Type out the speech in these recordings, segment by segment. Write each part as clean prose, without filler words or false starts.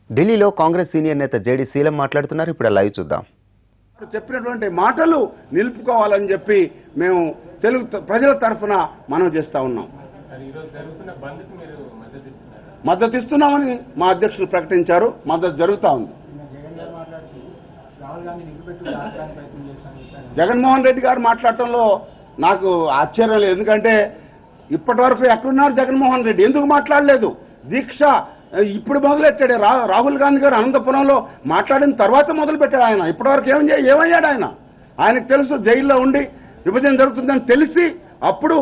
ఢిల్లీలో కాంగ్రెస్ సీనియర్ నేత జేడీ శీలం మాట్లాడుతున్నారు. ఇప్పుడు లైవ్ చూద్దాం. చెప్పినటువంటి మాటలు నిలుపుకోవాలని చెప్పి మేము తెలుగు ప్రజల తరఫున మనం చేస్తా ఉన్నాం. మద్దతు ఇస్తున్నామని మా అధ్యక్షులు ప్రకటించారు. మద్దతు జరుగుతూ ఉంది. జగన్మోహన్ రెడ్డి గారు మాట్లాడటంలో నాకు ఆశ్చర్యం లేదు. ఎందుకంటే ఇప్పటి వరకు ఎక్కడున్నారు జగన్మోహన్ రెడ్డి? ఎందుకు మాట్లాడలేదు? దీక్ష ఇప్పుడు మొదలెట్టాడు. రాహుల్ గాంధీ గారు అనంతపురంలో మాట్లాడిన తర్వాత మొదలు పెట్టాడు. ఆయన ఇప్పటివరకు ఏమయ్యాడు? ఆయనకు తెలుసు జైల్లో ఉండి విభజన జరుగుతుందని తెలిసి అప్పుడు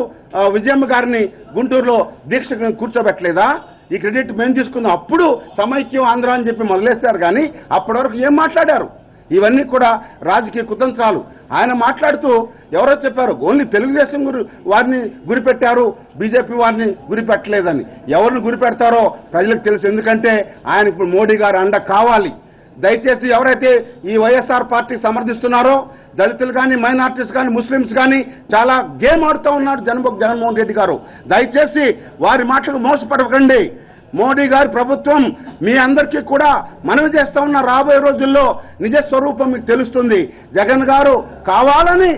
విజయమ్మ గారిని గుంటూరులో దీక్ష కూర్చోబెట్టలేదా? ఈ క్రెడిట్ మేము తీసుకుందాం. అప్పుడు సమైక్యం ఆంధ్ర అని చెప్పి మొదలేస్తారు. కానీ అప్పటి వరకు ఏం మాట్లాడారు? ఇవన్నీ కూడా రాజకీయ కుతంత్రాలు. ఆయన మాట్లాడుతూ ఎవరో చెప్పారు ఓన్లీ తెలుగుదేశం వారిని గురిపెట్టారు, బీజేపీ వారిని గురిపెట్టలేదని. ఎవరిని గురిపెడతారో ప్రజలకు తెలుసు. ఎందుకంటే ఆయన ఇప్పుడు మోడీ గారు అండ కావాలి. దయచేసి ఎవరైతే ఈ వైఎస్ఆర్ పార్టీ సమర్థిస్తున్నారో దళితులు కానీ, మైనార్టీస్ కానీ, ముస్లింస్ కానీ చాలా గేమ్ ఆడుతూ ఉన్నాడు జగన్మోహన్ రెడ్డి గారు. దయచేసి వారి మాటలకు మోసపడకండి. మోడీ గారి ప్రభుత్వం మీ అందరికీ కూడా మనవి చేస్తా ఉన్న రాబోయే రోజుల్లో నిజ స్వరూపం మీకు తెలుస్తుంది. జగన్ గారు కావాలని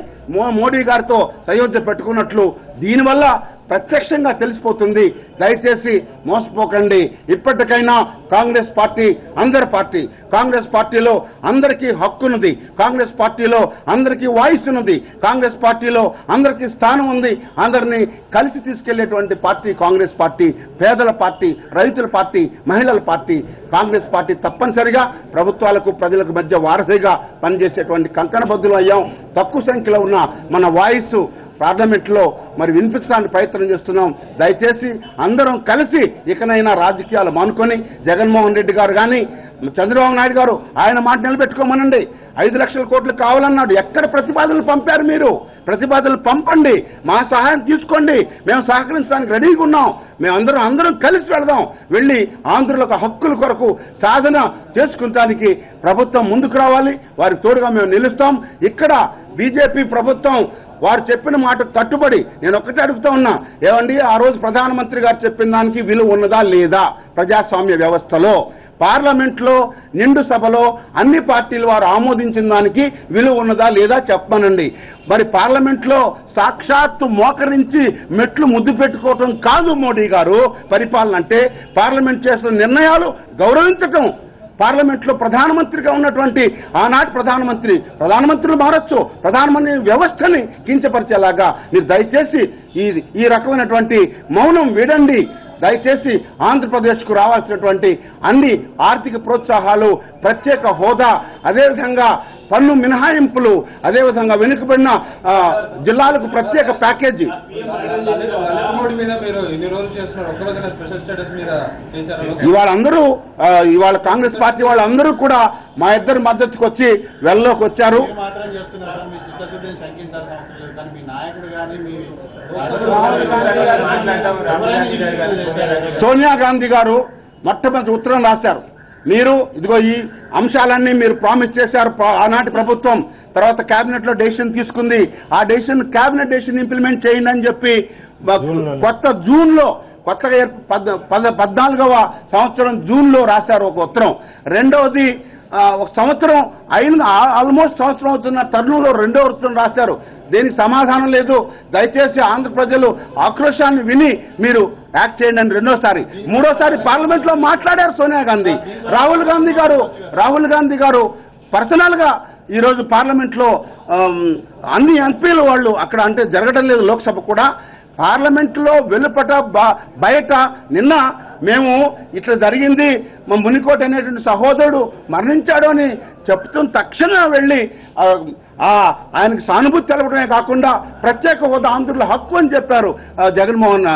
మోడీ గారితో సయోధ్య పెట్టుకున్నట్లు దీనివల్ల ప్రత్యక్షంగా తెలిసిపోతుంది. దయచేసి మోసపోకండి. ఇప్పటికైనా కాంగ్రెస్ పార్టీ అందరి పార్టీ. కాంగ్రెస్ పార్టీలో అందరికీ హక్కున్నది. కాంగ్రెస్ పార్టీలో అందరికీ వాయిస్ ఉన్నది. కాంగ్రెస్ పార్టీలో అందరికీ స్థానం ఉంది. అందరినీ కలిసి తీసుకెళ్లేటువంటి పార్టీ కాంగ్రెస్ పార్టీ. పేదల పార్టీ, రైతుల పార్టీ, మహిళల పార్టీ. కాంగ్రెస్ పార్టీ తప్పనిసరిగా ప్రభుత్వాలకు ప్రజలకు మధ్య వారధిగా పనిచేసేటువంటి కంకణబద్దులు అయ్యాం. తక్కువ సంఖ్యలో ఉన్న మన వాయిస్ పార్లమెంట్ లో మరి వినిపించడానికి ప్రయత్నం చేస్తున్నాం. దయచేసి అందరం కలిసి ఇకనైనా రాజకీయాలు మానుకొని జగన్మోహన్ రెడ్డి గారు కానీ, చంద్రబాబు నాయుడు గారు ఆయన మాట నిలబెట్టుకోమనండి. 5 లక్షల కోట్లు కావాలన్నాడు. ఎక్కడ ప్రతిపాదనలు పంపారు మీరు? ప్రతిపాదనలు పంపండి. మా సహాయం తీసుకోండి. మేము సహకరించడానికి రెడీగా ఉన్నాం. అందరం కలిసి వెళదాం. వెళ్ళి ఆంధ్రులకు హక్కుల కొరకు సాధన చేసుకుంటానికి ప్రభుత్వం ముందుకు రావాలి. వారికి తోడుగా మేము నిలుస్తాం. ఇక్కడ బీజేపీ ప్రభుత్వం వారు చెప్పిన మాట కట్టుబడి నేను ఒక్కటే అడుగుతా ఉన్నా, ఏమండి ఆ రోజు ప్రధానమంత్రి గారు చెప్పిన దానికి విలువ ఉన్నదా లేదా? ప్రజాస్వామ్య వ్యవస్థలో పార్లమెంట్లో నిండు సభలో అన్ని పార్టీలు వారు ఆమోదించిన దానికి విలువ ఉన్నదా లేదా చెప్పమనండి. మరి పార్లమెంట్లో సాక్షాత్తు మోకరించి మెట్లు ముద్దు పెట్టుకోవటం కాదు మోడీ గారు పరిపాలన అంటే. పార్లమెంట్ చేసిన నిర్ణయాలు గౌరవించటం. పార్లమెంట్లో ప్రధానమంత్రిగా ఉన్నటువంటి ఆనాటి ప్రధానమంత్రులు మారచ్చు. ప్రధానమంత్రి వ్యవస్థని కించపరిచేలాగా మీరు దయచేసి ఈ రకమైనటువంటి మౌనం వీడండి. దయచేసి ఆంధ్రప్రదేశ్కు రావాల్సినటువంటి అన్ని ఆర్థిక ప్రోత్సాహాలు, ప్రత్యేక హోదా, అదేవిధంగా పన్ను మినహాయింపులు, అదేవిధంగా వెనుకబడిన జిల్లాలకు ప్రత్యేక ప్యాకేజీ. ఇవాళ కాంగ్రెస్ పార్టీ వాళ్ళందరూ కూడా మా ఇద్దరి మద్దతుకు వచ్చి వెల్లోకి వచ్చారు. సోనియా గాంధీ గారు మొట్టమొదటి ఉత్తరం రాశారు. మీరు ఇదిగో ఈ అంశాలన్నీ మీరు ప్రామిస్ చేశారు ఆనాటి ప్రభుత్వం. తర్వాత కేబినెట్ లో డెసిషన్ తీసుకుంది. ఆ డెసిషన్ కేబినెట్ డెసిషన్ ఇంప్లిమెంట్ చేయండి అని చెప్పి కొత్తగా 14వ సంవత్సరం జూన్లో రాశారు ఒక ఉత్తరం. రెండవది ఒక సంవత్సరం ఆల్మోస్ట్ సంవత్సరం అవుతున్న తరుణంలో రెండో ఉత్తరం రాశారు. దేనికి సమాధానం లేదు. దయచేసి ఆంధ్ర ప్రజలు ఆక్రోశాన్ని విని మీరు యాక్ట్ చేయండి అని రెండోసారి. మూడోసారి పార్లమెంట్ లో మాట్లాడారు సోనియా గాంధీ. రాహుల్ గాంధీ గారు పర్సనల్ గా ఈరోజు పార్లమెంట్ లో అన్ని ఎంపీలు వాళ్ళు అక్కడ అంటే జరగడం లేదు. లోక్సభ కూడా పార్లమెంట్ లో వెలుపట బయట నిన్న మేము ఇట్లా జరిగింది, మా మునికోట అనేటువంటి సహోదరుడు మరణించాడు అని చెప్తున్న తక్షణం వెళ్ళి ఆయనకు సానుభూతి తెలపడమే కాకుండా ప్రత్యేక హోదా ఆంధ్రుల హక్కు అని చెప్పారు జగన్మోహన్.